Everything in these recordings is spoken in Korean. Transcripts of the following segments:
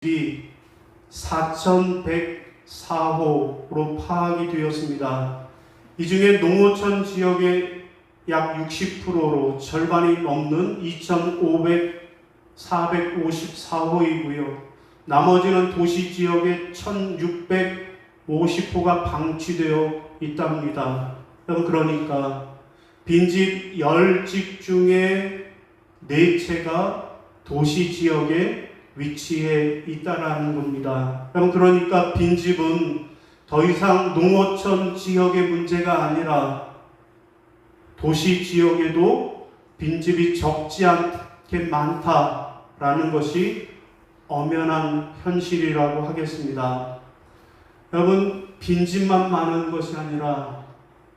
이 4,104호로 파악이 되었습니다. 이 중에 농어촌 지역의 약 60%로 절반이 넘는 2,454호이고요. 나머지는 도시 지역에 1,650호가 방치되어 있답니다. 그러니까 빈집 10집 중에 4채가 도시 지역에 위치해 있다라는 겁니다. 그러니까 빈집은 더 이상 농어촌 지역의 문제가 아니라 도시 지역에도 빈집이 적지 않게 많다라는 것이 엄연한 현실이라고 하겠습니다. 여러분, 빈집만 많은 것이 아니라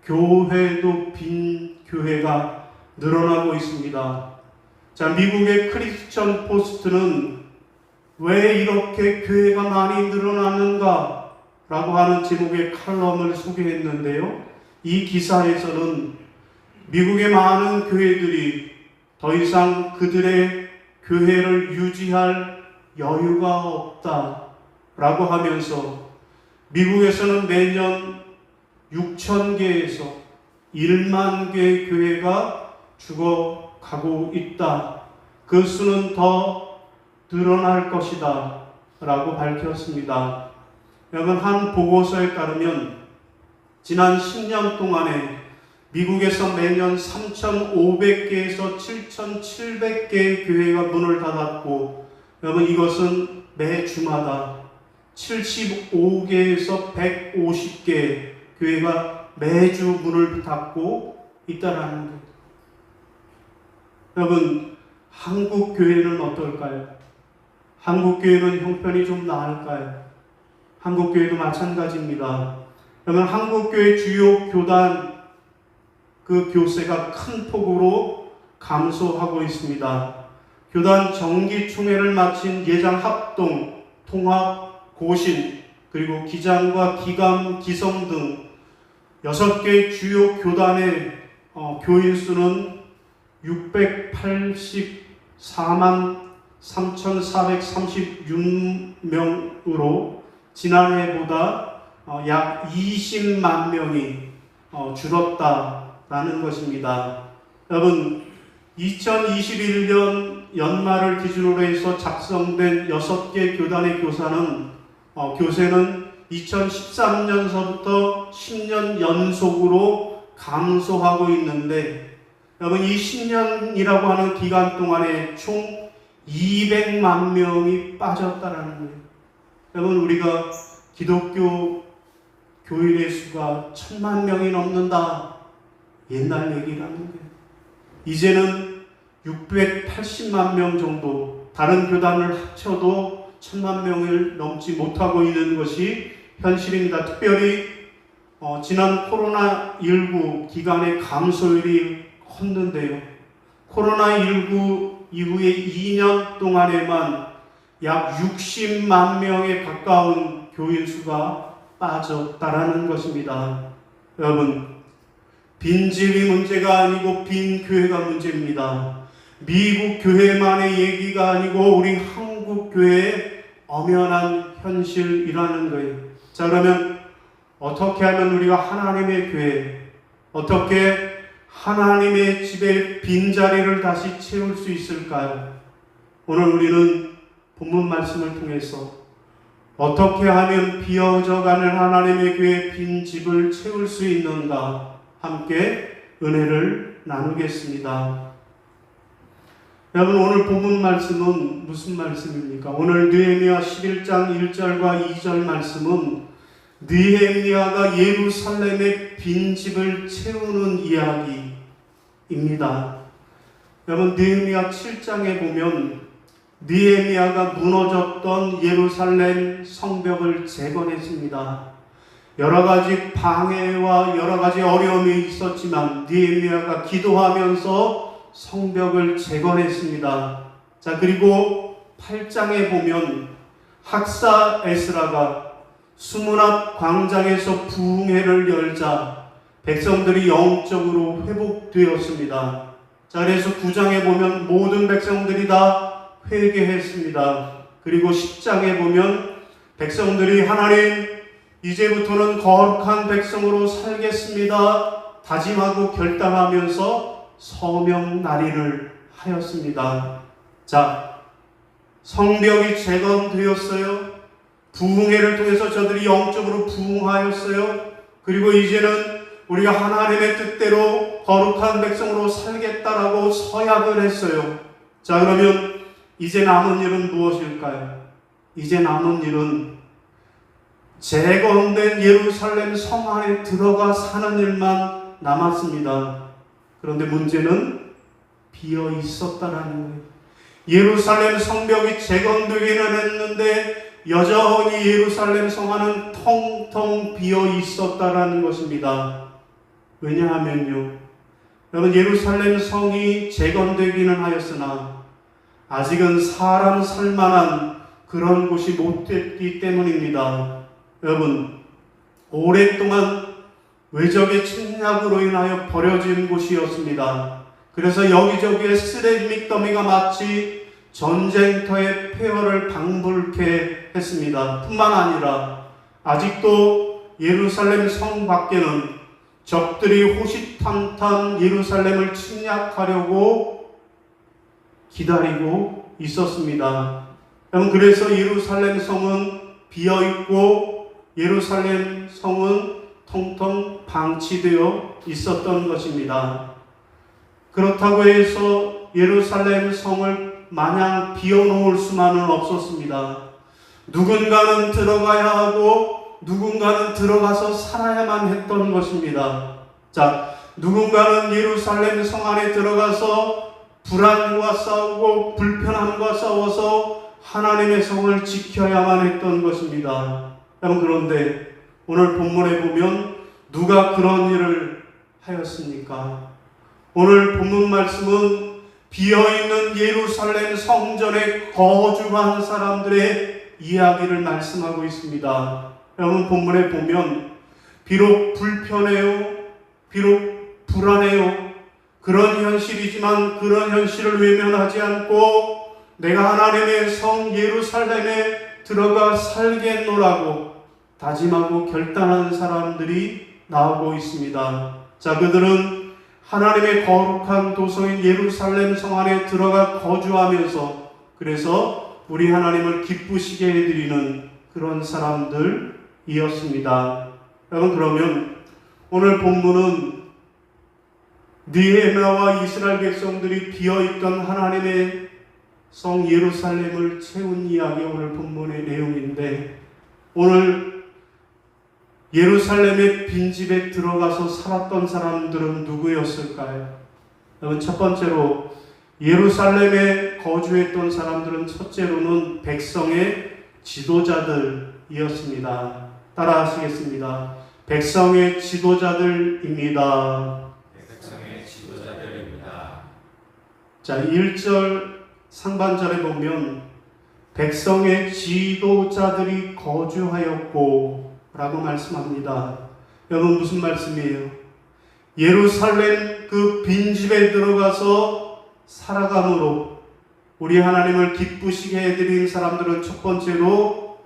교회도 빈 교회가 늘어나고 있습니다. 자, 미국의 크리스천 포스트는 왜 이렇게 교회가 많이 늘어나는가? 라고 하는 제목의 칼럼을 소개했는데요. 이 기사에서는 미국의 많은 교회들이 더 이상 그들의 교회를 유지할 여유가 없다라고 하면서 미국에서는 매년 6,000개에서 1만 개의 교회가 죽어가고 있다. 그 수는 더 늘어날 것이다 라고 밝혔습니다. 여러분, 한 보고서에 따르면 지난 10년 동안에 미국에서 매년 3,500개에서 7,700개의 교회가 문을 닫았고, 여러분, 이것은 매 주마다 75개에서 150개 교회가 매주 문을 닫고 있다라는 겁니다. 여러분, 한국 교회는 어떨까요? 한국 교회는 형편이 좀 나을까요? 한국 교회도 마찬가지입니다. 그러면 한국 교회 주요 교단 그 교세가 큰 폭으로 감소하고 있습니다. 교단 정기총회를 마친 예장 합동, 통합, 고신, 그리고 기장과 기감, 기성 등 6개 주요 교단의 교인 수는 684만 3,436명으로 지난해보다 약 20만 명이 줄었다라는 것입니다. 여러분, 2021년 연말을 기준으로 해서 작성된 6개 교단의 교세는 2013년서부터 10년 연속으로 감소하고 있는데, 여러분, 이 10년이라고 하는 기간 동안에 총 200만 명이 빠졌다라는 거예요. 여러분, 우리가 기독교 교인의 수가 1,000만 명이 넘는다. 옛날 얘기라는 거예요. 이제는 680만 명 정도, 다른 교단을 합쳐도 1,000만 명을 넘지 못하고 있는 것이 현실입니다. 특별히 지난 코로나19 기간의 감소율이 컸는데요. 코로나19 이후에 2년 동안에만 약 60만 명에 가까운 교인 수가 빠졌다라는 것입니다. 여러분, 빈집이 문제가 아니고 빈 교회가 문제입니다. 미국 교회만의 얘기가 아니고 우리 한국 교회의 엄연한 현실이라는 거예요. 자, 그러면 어떻게 하면 우리가 하나님의 교회, 어떻게 하나님의 집에 빈자리를 다시 채울 수 있을까요? 오늘 우리는 본문 말씀을 통해서 어떻게 하면 비어져가는 하나님의 교회의 빈집을 채울 수 있는가 함께 은혜를 나누겠습니다. 여러분, 오늘 본문 말씀은 무슨 말씀입니까? 오늘 느헤미야 11장 1절과 2절 말씀은 느헤미야가 예루살렘의 빈집을 채우는 이야기입니다. 여러분, 느헤미야 7장에 보면 느헤미야가 무너졌던 예루살렘 성벽을 재건했습니다. 여러 가지 방해와 여러 가지 어려움이 있었지만 느헤미야가 기도하면서 성벽을 재건했습니다. 자, 그리고 8장에 보면 학사 에스라가 수문앞 광장에서 부흥회를 열자 백성들이 영적으로 회복되었습니다. 자, 그래서 9장에 보면 모든 백성들이 다 회개했습니다. 그리고 10장에 보면 백성들이 하나님 이제부터는 거룩한 백성으로 살겠습니다 다짐하고 결단하면서 서명 날인을 하였습니다. 자, 성벽이 재건되었어요. 부흥회를 통해서 저들이 영적으로 부흥하였어요. 그리고 이제는 우리가 하나님의 뜻대로 거룩한 백성으로 살겠다라고 서약을 했어요. 자, 그러면 이제 남은 일은 무엇일까요? 이제 남은 일은 재건된 예루살렘 성 안에 들어가 사는 일만 남았습니다. 그런데 문제는 비어 있었다라는 거예요. 예루살렘 성벽이 재건되기는 했는데 여전히 예루살렘 성 안은 텅텅 비어 있었다라는 것입니다. 왜냐하면요, 여러분, 예루살렘 성이 재건되기는 하였으나 아직은 사람 살만한 그런 곳이 못 됐기 때문입니다. 여러분, 오랫동안 외적의 침략으로 인하여 버려진 곳이었습니다. 그래서 여기저기에 쓰레기 밑더미가 마치 전쟁터의 폐허를 방불케 했습니다. 뿐만 아니라 아직도 예루살렘 성 밖에는 적들이 호시탐탐 예루살렘을 침략하려고 기다리고 있었습니다. 그래서 예루살렘 성은 비어있고 예루살렘 성은 텅텅 방치되어 있었던 것입니다. 그렇다고 해서 예루살렘 성을 마냥 비워놓을 수만은 없었습니다. 누군가는 들어가야 하고 누군가는 들어가서 살아야만 했던 것입니다. 자, 누군가는 예루살렘 성 안에 들어가서 불안과 싸우고 불편함과 싸워서 하나님의 성을 지켜야만 했던 것입니다. 그런데 오늘 본문에 보면 누가 그런 일을 하였습니까? 오늘 본문 말씀은 비어있는 예루살렘 성전에 거주한 사람들의 이야기를 말씀하고 있습니다. 여러분, 본문에 보면 비록 불편해요, 비록 불안해요, 그런 현실이지만 그런 현실을 외면하지 않고 내가 하나님의 성 예루살렘에 들어가 살겠노라고 다짐하고 결단한 사람들이 나오고 있습니다. 자, 그들은 하나님의 거룩한 도성인 예루살렘 성 안에 들어가 거주하면서 그래서 우리 하나님을 기쁘시게 해드리는 그런 사람들이었습니다. 여러분, 그러면 오늘 본문은 느헤미야와 이스라엘 백성들이 비어있던 하나님의 성 예루살렘을 채운 이야기, 오늘 본문의 내용인데, 오늘 예루살렘의 빈집에 들어가서 살았던 사람들은 누구였을까요? 여러분, 첫 번째로 예루살렘에 거주했던 사람들은 첫째로는 백성의 지도자들이었습니다. 따라 하시겠습니다. 백성의 지도자들입니다. 백성의 지도자들입니다. 자, 1절 상반절에 보면 백성의 지도자들이 거주하였고 라고 말씀합니다. 여러분, 무슨 말씀이에요? 예루살렘 그 빈집에 들어가서 살아감으로 우리 하나님을 기쁘시게 해드린 사람들은 첫 번째로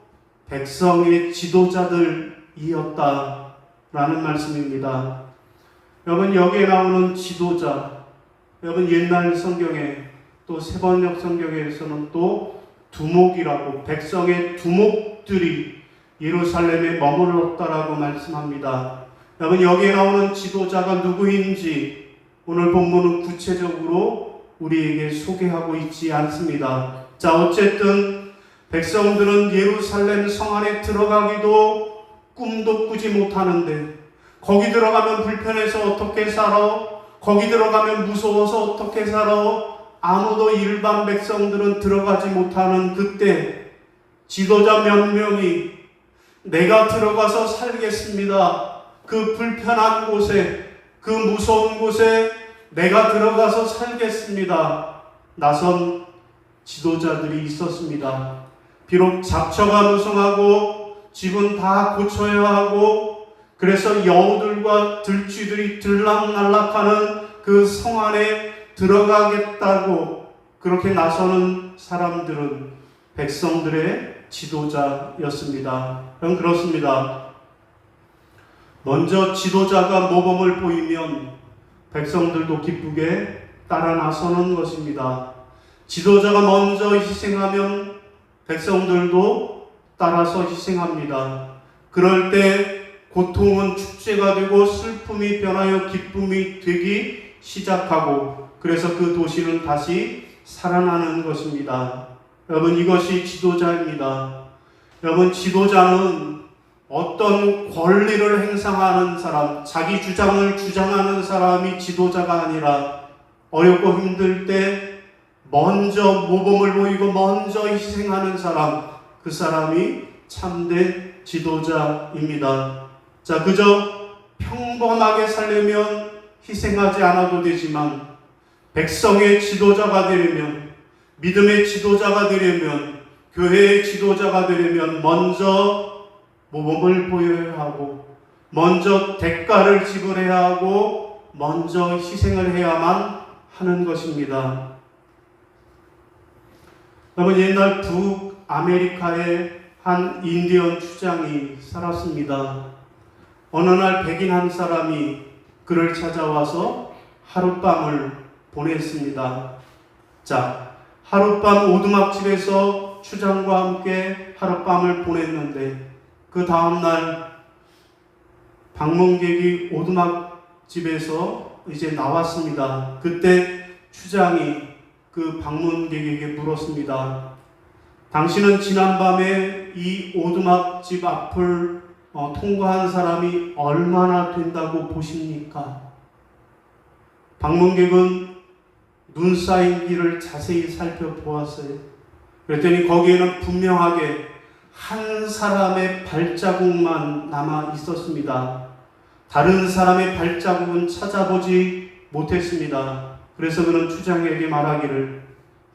백성의 지도자들이었다라는 말씀입니다. 여러분, 여기에 나오는 지도자, 여러분, 옛날 성경에 또 세번역 성경에서는 또 두목이라고, 백성의 두목들이 예루살렘에 머물렀다라고 말씀합니다. 여러분, 여기에 나오는 지도자가 누구인지 오늘 본문은 구체적으로 우리에게 소개하고 있지 않습니다. 자, 어쨌든 백성들은 예루살렘 성 안에 들어가기도 꿈도 꾸지 못하는데, 거기 들어가면 불편해서 어떻게 살아? 거기 들어가면 무서워서 어떻게 살아? 아무도 일반 백성들은 들어가지 못하는 그때 지도자 몇 명이 내가 들어가서 살겠습니다. 그 불편한 곳에, 그 무서운 곳에 내가 들어가서 살겠습니다. 나선 지도자들이 있었습니다. 비록 잡초가 무성하고 집은 다 고쳐야 하고, 그래서 여우들과 들쥐들이 들락날락하는 그 성 안에 들어가겠다고 그렇게 나서는 사람들은 백성들의 지도자였습니다. 그렇습니다. 먼저 지도자가 모범을 보이면 백성들도 기쁘게 따라 나서는 것입니다. 지도자가 먼저 희생하면 백성들도 따라서 희생합니다. 그럴 때 고통은 축제가 되고 슬픔이 변하여 기쁨이 되기 시작하고, 그래서 그 도시는 다시 살아나는 것입니다. 여러분, 이것이 지도자입니다. 여러분, 지도자는 어떤 권리를 행사하는 사람, 자기 주장을 주장하는 사람이 지도자가 아니라 어렵고 힘들 때 먼저 모범을 보이고 먼저 희생하는 사람, 그 사람이 참된 지도자입니다. 자, 그저 평범하게 살려면 희생하지 않아도 되지만 백성의 지도자가 되려면, 믿음의 지도자가 되려면, 교회의 지도자가 되려면 먼저 모범을 보여야 하고, 먼저 대가를 지불해야 하고, 먼저 희생을 해야만 하는 것입니다. 여러분, 옛날 북아메리카에 한 인디언 추장이 살았습니다. 어느 날 백인 한 사람이 그를 찾아와서 하룻밤을 보냈습니다. 자, 하룻밤 오두막집에서 추장과 함께 하룻밤을 보냈는데, 그 다음날 방문객이 오두막집에서 이제 나왔습니다. 그때 추장이 그 방문객에게 물었습니다. 당신은 지난밤에 이 오두막집 앞을 통과한 사람이 얼마나 된다고 보십니까? 방문객은 눈 쌓인 길을 자세히 살펴보았어요. 그랬더니 거기에는 분명하게 한 사람의 발자국만 남아 있었습니다. 다른 사람의 발자국은 찾아보지 못했습니다. 그래서 그는 추장에게 말하기를,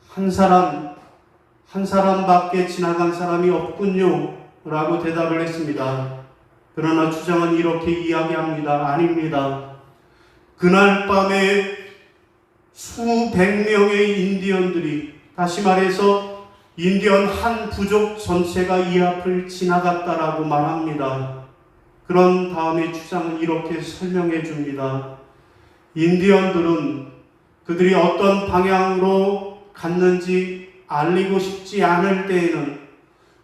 한 사람밖에 지나간 사람이 없군요 라고 대답을 했습니다. 그러나 추장은 이렇게 이야기합니다. 아닙니다. 그날 밤에 수백 명의 인디언들이, 다시 말해서 인디언 한 부족 전체가 이 앞을 지나갔다라고 말합니다. 그런 다음에 추장은 이렇게 설명해 줍니다. 인디언들은 그들이 어떤 방향으로 갔는지 알리고 싶지 않을 때에는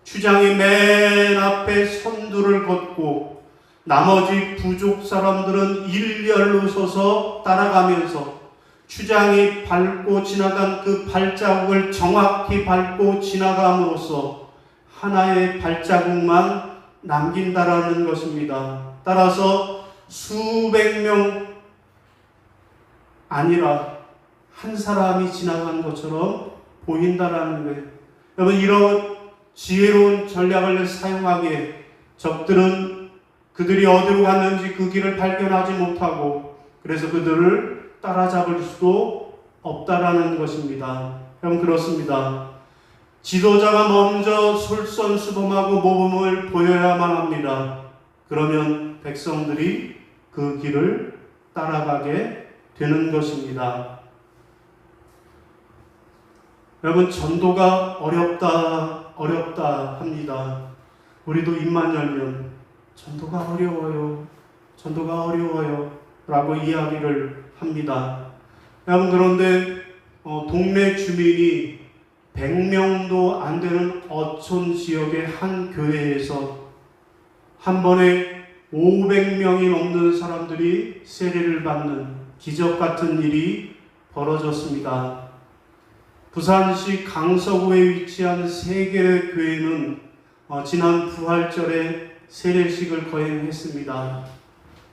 추장이 맨 앞에 선두를 걷고, 나머지 부족 사람들은 일렬로 서서 따라가면서 추장이 밟고 지나간 그 발자국을 정확히 밟고 지나감으로써 하나의 발자국만 남긴다라는 것입니다. 따라서 수백 명 아니라 한 사람이 지나간 것처럼 보인다라는 거예요. 여러분, 이런 지혜로운 전략을 사용하기에 적들은 그들이 어디로 갔는지 그 길을 발견하지 못하고, 그래서 그들을 따라잡을 수도 없다라는 것입니다. 여러분, 그렇습니다. 지도자가 먼저 솔선수범하고 모범을 보여야만 합니다. 그러면 백성들이 그 길을 따라가게 되는 것입니다. 여러분, 전도가 어렵다 합니다. 우리도 입만 열면 전도가 어려워요 라고 이야기를 합니다. 여러분, 그런데 동네 주민이 100명도 안 되는 어촌 지역의 한 교회에서 한 번에 500명이 넘는 사람들이 세례를 받는 기적 같은 일이 벌어졌습니다. 부산시 강서구에 위치한 세 개의 교회는 지난 부활절에 세례식을 거행했습니다.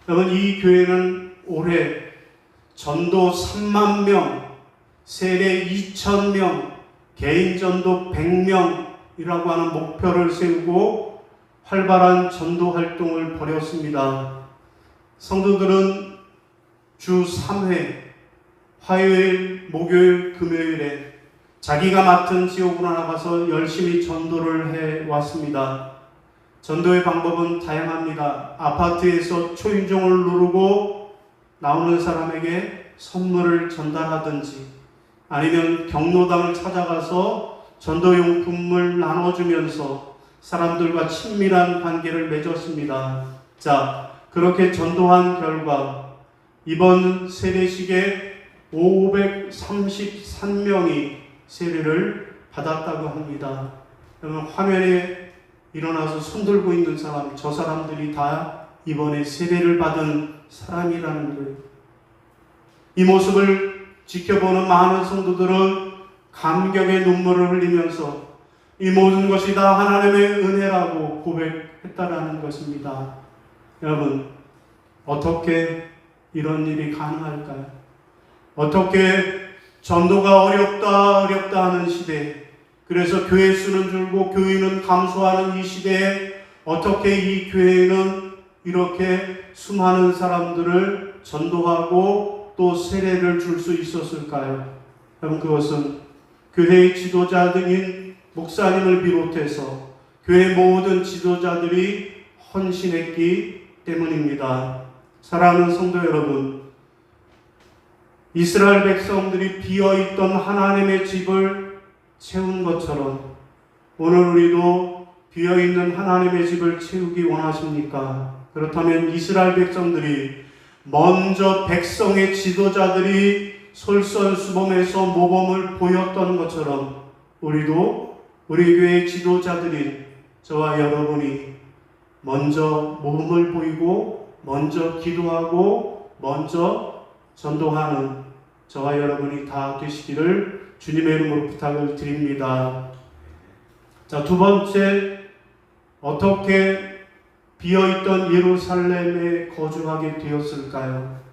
여러분, 이 교회는 올해 전도 3만 명, 세례 2,000명, 개인 전도 100명이라고 하는 목표를 세우고 활발한 전도 활동을 벌였습니다. 성도들은 주 3회, 화요일, 목요일, 금요일에 자기가 맡은 지역으로 나가서 열심히 전도를 해왔습니다. 전도의 방법은 다양합니다. 아파트에서 초인종을 누르고 나오는 사람에게 선물을 전달하든지, 아니면 경로당을 찾아가서 전도용품을 나눠주면서 사람들과 친밀한 관계를 맺었습니다. 자, 그렇게 전도한 결과 이번 세례식에 533명이 세례를 받았다고 합니다. 여러분, 화면에 일어나서 손들고 있는 사람, 저 사람들이 다 이번에 세례를 받은 사람이라는 거예요. 이 모습을 지켜보는 많은 성도들은 감격의 눈물을 흘리면서 이 모든 것이 다 하나님의 은혜라고 고백했다라는 것입니다. 여러분, 어떻게 이런 일이 가능할까요? 어떻게 전도가 어렵다 하는 시대, 그래서 교회 수는 줄고 교인은 감소하는 이 시대에 어떻게 이 교회는 이렇게 수많은 사람들을 전도하고 또 세례를 줄 수 있었을까요? 여러분, 그것은 교회의 지도자들인 목사님을 비롯해서 교회 모든 지도자들이 헌신했기 때문입니다. 사랑하는 성도 여러분, 이스라엘 백성들이 비어있던 하나님의 집을 채운 것처럼 오늘 우리도 비어있는 하나님의 집을 채우기 원하십니까? 그렇다면 이스라엘 백성들이 먼저 백성의 지도자들이 솔선수범해서 모범을 보였던 것처럼 우리도 우리 교회의 지도자들인 저와 여러분이 먼저 모범을 보이고 먼저 기도하고 먼저 전도하는 저와 여러분이 다 되시기를 주님의 이름으로 부탁을 드립니다. 자, 두 번째, 어떻게 비어있던 예루살렘에 거주하게 되었을까요?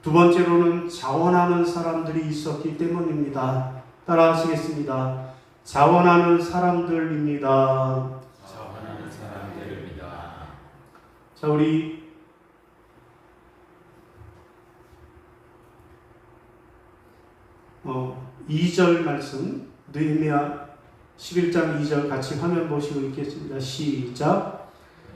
두 번째로는 자원하는 사람들이 있었기 때문입니다. 따라하시겠습니다. 자원하는 사람들입니다. 자원하는 사람들입니다. 자, 우리 2절 말씀, 느헤미야 11장 2절 같이 화면 보시고 읽겠습니다. 시작.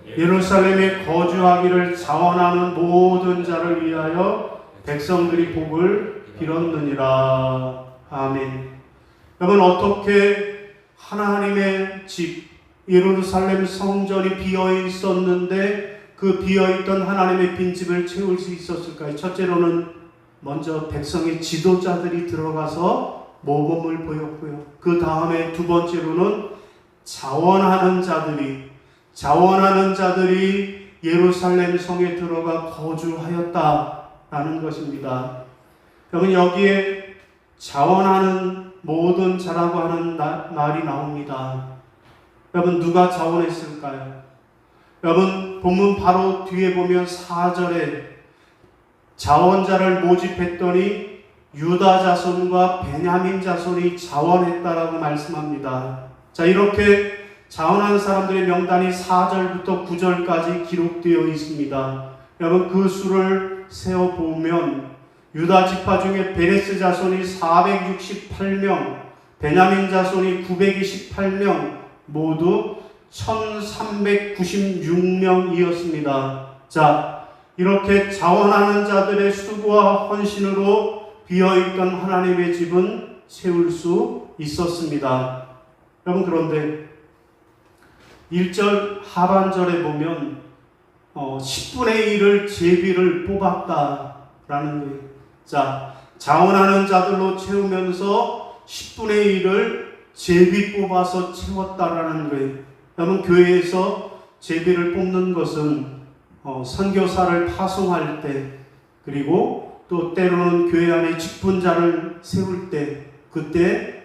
예루살렘에 거주하기를 자원하는 모든 자를 위하여 백성들이 복을 빌었느니라. 아멘. 여러분, 어떻게 하나님의 집 예루살렘 성전이 비어 있었는데 그 비어 있던 하나님의 빈집을 채울 수 있었을까요? 첫째로는 먼저 백성의 지도자들이 들어가서 모범을 보였고요. 그 다음에 두 번째로는 자원하는 자들이 예루살렘 성에 들어가 거주하였다라는 것입니다. 여러분, 여기에 자원하는 모든 자라고 하는 말이 나옵니다. 여러분, 누가 자원했을까요? 여러분, 본문 바로 뒤에 보면 4절에 자원자를 모집했더니 유다 자손과 베냐민 자손이 자원했다라고 말씀합니다. 자, 이렇게 자원한 사람들의 명단이 4절부터 9절까지 기록되어 있습니다. 여러분, 그 수를 세어보면 유다 지파 중에 베레스 자손이 468명, 베냐민 자손이 928명, 모두 1396명이었습니다. 자, 이렇게 자원하는 자들의 수고와 헌신으로 비어있던 하나님의 집은 채울 수 있었습니다. 여러분, 그런데 1절 하반절에 보면 10분의 1을 제비를 뽑았다라는 거예요. 자, 자원하는 자들로 채우면서 10분의 1을 제비 뽑아서 채웠다라는 거예요. 여러분, 교회에서 제비를 뽑는 것은 선교사를 파송할 때, 그리고 또 때로는 교회 안에 직분자를 세울 때, 그때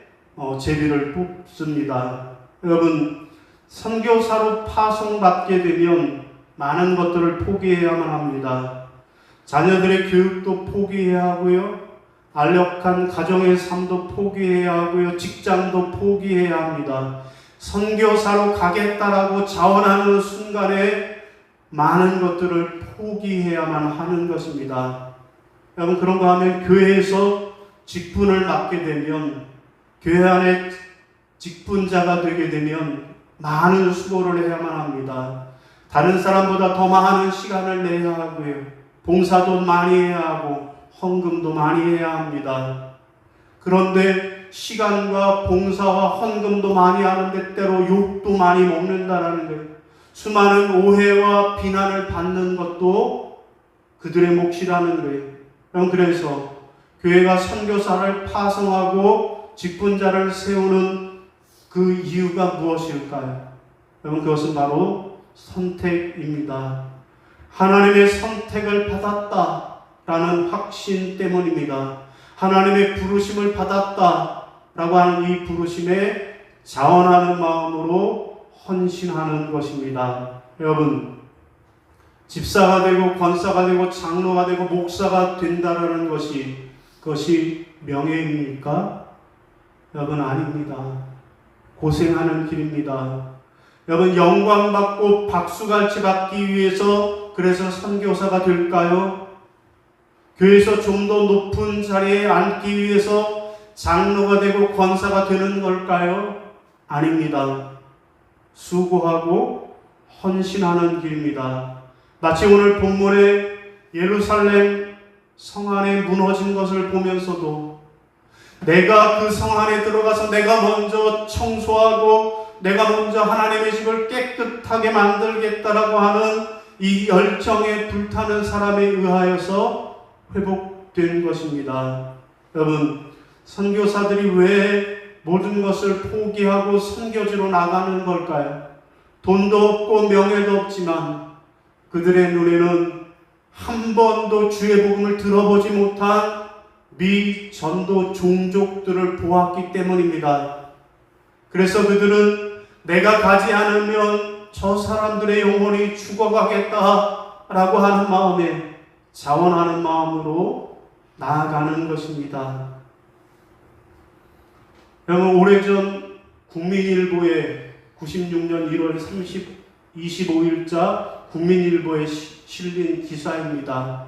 제비를 뽑습니다. 여러분, 선교사로 파송받게 되면 많은 것들을 포기해야만 합니다. 자녀들의 교육도 포기해야 하고요, 알력한 가정의 삶도 포기해야 하고요, 직장도 포기해야 합니다. 선교사로 가겠다라고 자원하는 순간에 많은 것들을 포기해야만 하는 것입니다. 여러분, 그런가 하면 교회에서 직분을 맡게 되면, 교회 안에 직분자가 되게 되면 많은 수고를 해야만 합니다. 다른 사람보다 더 많은 시간을 내야 하고요, 봉사도 많이 해야 하고 헌금도 많이 해야 합니다. 그런데 시간과 봉사와 헌금도 많이 하는데 때로 욕도 많이 먹는다라는 거예요. 수많은 오해와 비난을 받는 것도 그들의 몫이라는 거예요. 여러분, 그래서 교회가 선교사를 파송하고 직분자를 세우는 그 이유가 무엇일까요? 여러분, 그것은 바로 선택입니다. 하나님의 선택을 받았다라는 확신 때문입니다. 하나님의 부르심을 받았다라고 하는 이 부르심에 자원하는 마음으로 헌신하는 것입니다. 여러분, 집사가 되고 권사가 되고 장로가 되고 목사가 된다라는 그것이 명예입니까? 여러분, 아닙니다. 고생하는 길입니다. 여러분, 영광받고 박수갈채 받기 위해서 그래서 선교사가 될까요? 교회에서 좀 더 높은 자리에 앉기 위해서 장로가 되고 권사가 되는 걸까요? 아닙니다. 수고하고 헌신하는 길입니다. 마치 오늘 본문에 예루살렘 성 안에 무너진 것을 보면서도 내가 그 성 안에 들어가서 내가 먼저 청소하고 내가 먼저 하나님의 집을 깨끗하게 만들겠다라고 하는 이 열정에 불타는 사람에 의하여서 회복된 것입니다. 여러분, 선교사들이 왜 모든 것을 포기하고 선교지로 나가는 걸까요? 돈도 없고 명예도 없지만 그들의 눈에는 한 번도 주의 복음을 들어보지 못한 미전도 종족들을 보았기 때문입니다. 그래서 그들은 내가 가지 않으면 저 사람들의 영혼이 죽어가겠다라고 하는 마음에 자원하는 마음으로 나아가는 것입니다. 여러분, 오래전 국민일보에 96년 1월 25일자 국민일보에 실린 기사입니다.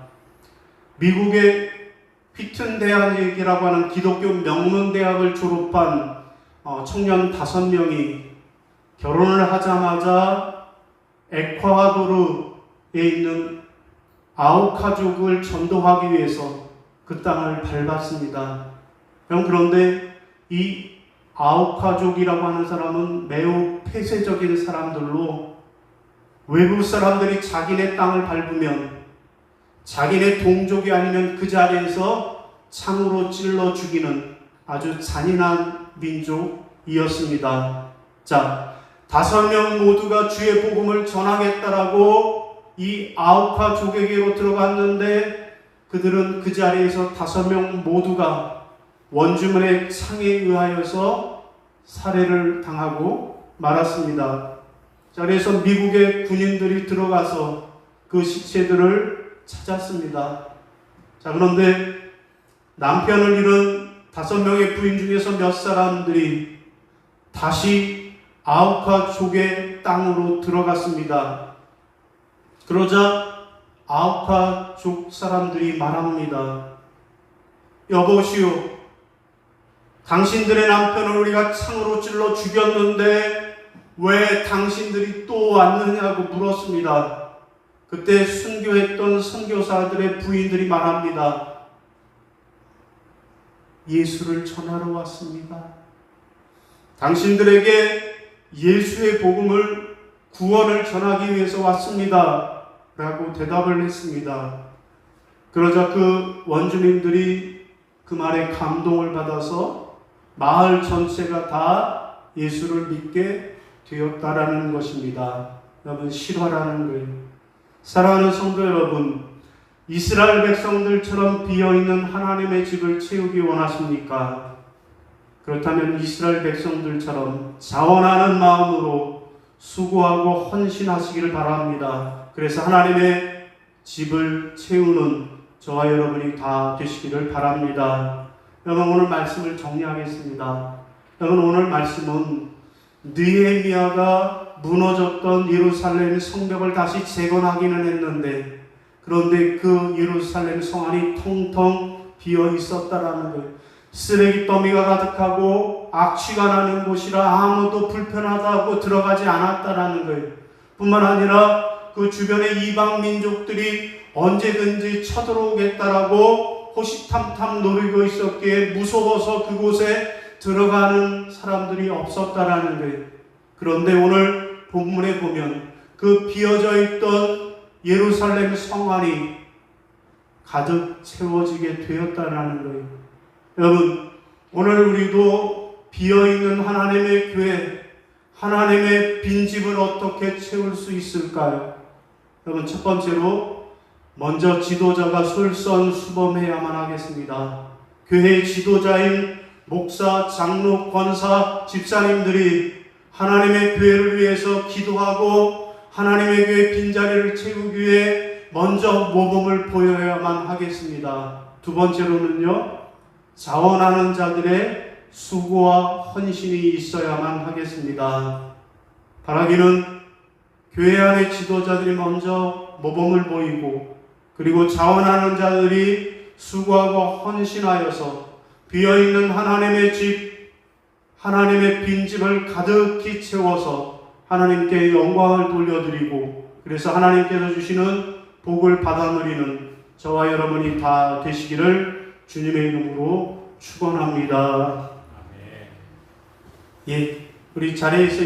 미국의 피튼 대학이라고 하는 기독교 명문대학을 졸업한 청년 5명이 결혼을 하자마자 에콰도르에 있는 아우카족을 전도하기 위해서 그 땅을 밟았습니다. 그런데 이 아우카족이라고 하는 사람은 매우 폐쇄적인 사람들로 외부 사람들이 자기네 땅을 밟으면 자기네 동족이 아니면 그 자리에서 창으로 찔러 죽이는 아주 잔인한 민족이었습니다. 자, 5명 모두가 주의 복음을 전하겠다라고 이 아우카족에게로 들어갔는데 그들은 그 자리에서 5명 모두가 원주민의 창에 의하여서 살해를 당하고 말았습니다. 자, 그래서 미국의 군인들이 들어가서 그 시체들을 찾았습니다. 자, 그런데 남편을 잃은 5명의 부인 중에서 몇 사람들이 다시 아우카족의 땅으로 들어갔습니다. 그러자 아우카족 사람들이 말합니다. 여보시오, 당신들의 남편을 우리가 창으로 찔러 죽였는데 왜 당신들이 또 왔느냐고 물었습니다. 그때 순교했던 선교사들의 부인들이 말합니다. 예수를 전하러 왔습니다. 당신들에게 예수의 복음을 구원을 전하기 위해서 왔습니다. 라고 대답을 했습니다. 그러자 그 원주민들이 그 말에 감동을 받아서 마을 전체가 다 예수를 믿게 되었다라는 것입니다. 여러분, 실화라는 거예요. 사랑하는 성도 여러분, 이스라엘 백성들처럼 비어있는 하나님의 집을 채우기 원하십니까? 그렇다면 이스라엘 백성들처럼 자원하는 마음으로 수고하고 헌신하시기를 바랍니다. 그래서 하나님의 집을 채우는 저와 여러분이 다 되시기를 바랍니다. 여러분, 오늘 말씀을 정리하겠습니다. 여러분, 오늘 말씀은 느헤미야가 무너졌던 예루살렘 성벽을 다시 재건하기는 했는데 그런데 그 예루살렘 성안이 텅텅 비어 있었다라는 거예요. 쓰레기 더미가 가득하고 악취가 나는 곳이라 아무도 불편하다고 들어가지 않았다라는 거예요. 뿐만 아니라 그 주변의 이방 민족들이 언제든지 쳐들어오겠다라고 호시탐탐 노리고 있었기에 무서워서 그곳에 들어가는 사람들이 없었다라는 거예요. 그런데 오늘 본문에 보면 그 비어져 있던 예루살렘 성 안이 가득 채워지게 되었다라는 거예요. 여러분, 오늘 우리도 비어있는 하나님의 교회, 하나님의 빈집을 어떻게 채울 수 있을까요? 여러분, 첫 번째로 먼저 지도자가 솔선수범해야만 하겠습니다. 교회의 지도자인 목사, 장로, 권사, 집사님들이 하나님의 교회를 위해서 기도하고 하나님의 교회 빈자리를 채우기 위해 먼저 모범을 보여야만 하겠습니다. 두 번째로는요, 자원하는 자들의 수고와 헌신이 있어야만 하겠습니다. 바라기는 교회 안의 지도자들이 먼저 모범을 보이고 그리고 자원하는 자들이 수고하고 헌신하여서 비어있는 하나님의 집, 하나님의 빈집을 가득히 채워서 하나님께 영광을 돌려드리고 그래서 하나님께서 주시는 복을 받아 누리는 저와 여러분이 다 되시기를 주님의 이름으로 축원합니다. 예, 우리 자리에서